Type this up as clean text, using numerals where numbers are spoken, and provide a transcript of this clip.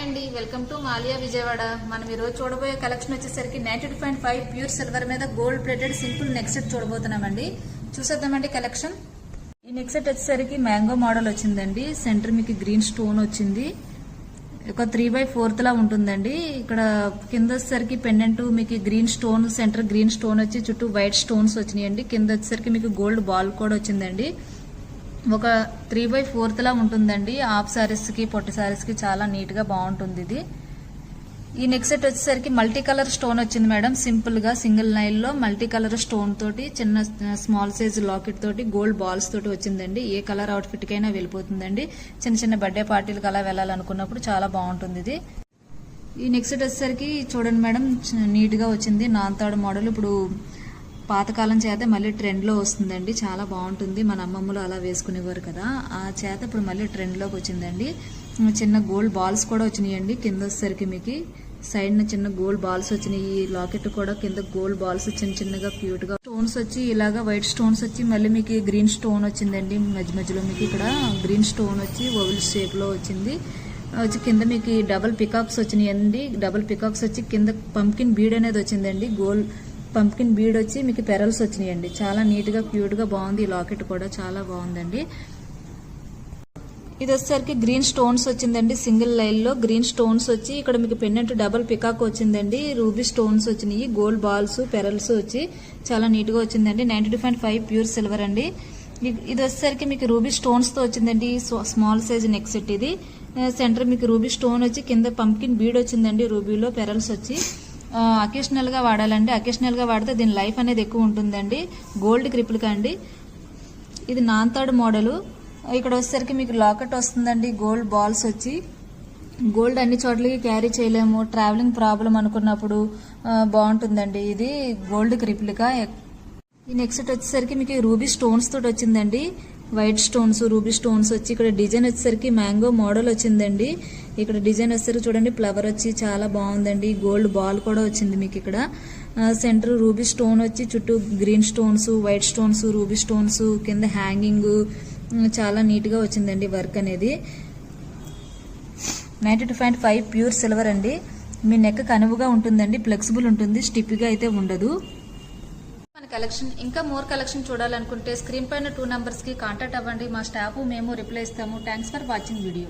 అండి welcome to Malia Vijayawada. మనం ఈ రోజు చూడబోయే కలెక్షన్ వచ్చేసరికి 92.5 ప్యూర్ సిల్వర్ మీద gold plated simple neck set చూడబోతున్నామండి. చూసేద్దామండి కలెక్షన్. ఈ నెక్ సెట్ వచ్చేసరికి మ్యాంగో మోడల్ వచ్చిందండి. సెంటర్ మీకు గ్రీన్ స్టోన్ వచ్చింది, ఒక 3/4 లా ఉంటుందండి. ఇక్కడ కింద వచ్చేసరికి పెండెంట్ మీకు green stone, centre green stone వచ్చి చుట్టూ వైట్ స్టోన్స్ వచ్చినాయండి. కింద వచ్చేసరికి మీకు గోల్డ్ బాల్ కూడా వచ్చిందండి. ఒక 3/4 లా ఉంటుందండి. హాఫ్ సారీస్ కి పొట్టి సారీస్ కి చాలా నీట్ గా బాగుంటుంది ఇది. ఈ నెక్ సెట్ వచ్చేసరికి మల్టీ కలర్ స్టోన్ వచ్చింది మేడం. సింపుల్ గా సింగిల్ నైల్ లో మల్టీ కలర్ స్టోన్ తోటి చిన్న స్మాల్ సైజ్ లాకెట్ తోటి గోల్డ్ బాల్స్ తోటి వచ్చిందండి. ఏ కలర్ అవుట్ ఫిట్ కైనా వెళ్ళిపోతుందండి. చిన్న చిన్న బర్త్డే పార్టీలకు అలా వెళ్ళాలనుకున్నప్పుడు చాలా బాగుంటుంది ఇది. ఈ నెక్ సెట్ వచ్చేసరికి చూడండి మేడం, నీట్ గా వచ్చింది. నాంతాడు మోడల్ ఇప్పుడు పాతకాలం చేత మళ్ళీ ట్రెండ్లో వస్తుందండి. చాలా బాగుంటుంది. మన అమ్మమ్మలు అలా వేసుకునేవారు కదా, ఆ చేత ఇప్పుడు మళ్ళీ ట్రెండ్లోకి వచ్చిందండి. చిన్న గోల్డ్ బాల్స్ కూడా వచ్చినాయండి. కింద వచ్చేసరికి మీకు సైడ్ చిన్న గోల్డ్ బాల్స్ వచ్చినాయి. ఈ లాకెట్ కూడా కింద గోల్డ్ బాల్స్ చిన్న చిన్నగా క్యూట్ గా స్టోన్స్ వచ్చి ఇలాగా వైట్ స్టోన్స్ వచ్చి మళ్ళీ మీకు గ్రీన్ స్టోన్ వచ్చిందండి. మధ్యలో మీకు ఇక్కడ గ్రీన్ స్టోన్ వచ్చి ఓవెల్ షేప్ లో వచ్చింది. వచ్చి కింద మీకు డబుల్ పికాక్స్ వచ్చినాయండి. డబుల్ పికాక్స్ వచ్చి కింద పంకిన్ బీడ్ అనేది వచ్చిందండి. గోల్డ్ పంకిన్ బీడ్ వచ్చి మీకు పెరల్స్ వచ్చినాయండి. చాలా నీట్ గా క్యూట్ గా బాగుంది. ఈ లాకెట్ కూడా చాలా బాగుందండి. ఇది వచ్చేసరికి గ్రీన్ స్టోన్స్ వచ్చిందండి. సింగిల్ లైన్ లో గ్రీన్ స్టోన్స్ వచ్చి ఇక్కడ మీకు పెండెంట్ డబుల్ పికాక్ వచ్చిందండి. రూబీ స్టోన్స్ వచ్చినాయి. గోల్డ్ బాల్స్ పెరల్స్ వచ్చి చాలా నీట్ గా వచ్చిందండి. 92.5 ప్యూర్ సిల్వర్ అండి. ఇది వచ్చేసరికి మీకు రూబీ స్టోన్స్ తో వచ్చిందండి. స్మాల్ సైజ్ నెక్ సెట్ ఇది. సెంటర్ మీకు రూబీ స్టోన్ వచ్చి కింద పంకిన్ బీడ్ వచ్చిందండి. రూబీలో పెరల్స్ వచ్చి అకేషనల్ గా వాడాలండి. అకేషనల్ గా వాడితే దీని లైఫ్ అనేది ఎక్కువ ఉంటుందండి. గోల్డ్ క్రిపుల్కా అండి. ఇది నాంతాడు మోడల్. ఇక్కడ వచ్చేసరికి మీకు లాకెట్ వస్తుందండి. గోల్డ్ బాల్స్ వచ్చి గోల్డ్ అన్ని చోట్లకి క్యారీ చేయలేము, ట్రావెలింగ్ ప్రాబ్లం అనుకున్నప్పుడు బాగుంటుందండి. ఇది గోల్డ్ క్రిపుల్కా. ఈ నెక్ సెట్ వచ్చేసరికి మీకు రూబీ స్టోన్స్ తోటి వచ్చిందండి. వైట్ స్టోన్స్, రూబీ స్టోన్స్ వచ్చి ఇక్కడ డిజైన్ వచ్చేసరికి మ్యాంగో మోడల్ వచ్చిందండి. ఇక్కడ డిజైన్ వచ్చేసరికి చూడండి ఫ్లవర్ వచ్చి చాలా బాగుందండి. గోల్డ్ బాల్ కూడా వచ్చింది మీకు ఇక్కడ. సెంటర్ రూబీ స్టోన్ వచ్చి చుట్టూ green stones, white stones, ruby stones, కింద హ్యాంగింగ్ చాలా నీట్ గా వచ్చిందండి వర్క్ అనేది. 92.5 ప్యూర్ సిల్వర్ అండి. మీ నెక్ కనువుగా ఉంటుందండి, ఫ్లెక్సిబుల్ ఉంటుంది, స్టిఫ్గా అయితే ఉండదు. మన కలెక్షన్ ఇంకా మోర్ కలెక్షన్ చూడాలనుకుంటే స్క్రీన్ పైన 2 నంబర్స్ కి కాంటాక్ట్ అవ్వండి. మా స్టాఫ్ మేము రిప్లై ఇస్తాము. Thanks for watching video.